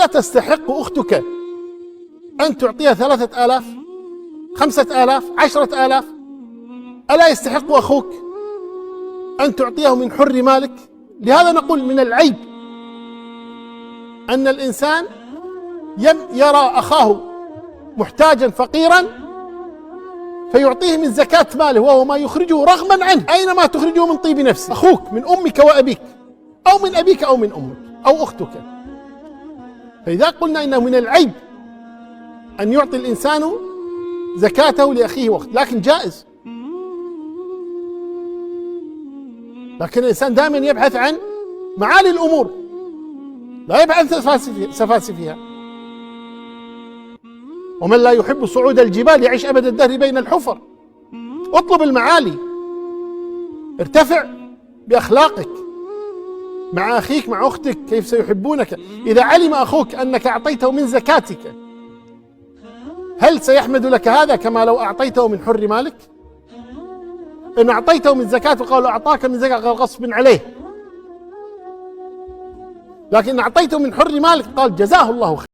ألا تستحق أختك أن تعطيها 3000 5000 10,000؟ ألا يستحق أخوك أن تعطيه من حر مالك؟ لهذا نقول من العيب أن الإنسان يرى أخاه محتاجا فقيرا فيعطيه من زكاة ماله وهو ما يخرجه رغما عنه، أينما تخرجه من طيب نفسه. أخوك من أمك وأبيك أو من أبيك أو من أمك أو أختك. فإذا قلنا إنه من العيب أن يعطي الإنسان زكاته لأخيه وأخته، لكن جائز. لكن الإنسان دائما يبحث عن معالي الأمور، لا يبحث سفاسفها. ومن لا يحب صعود الجبال يعيش أبد الدهر بين الحفر. اطلب المعالي، ارتفع بأخلاقك مع أخيك مع أختك، كيف سيحبونك؟ إذا علم أخوك أنك أعطيته من زكاتك هل سيحمد لك هذا كما لو أعطيته من حر مالك؟ إن أعطيته من زكاته قالوا أعطاك من زكاة قال غصب عليه، لكن أعطيته من حر مالك قال جزاه الله خير.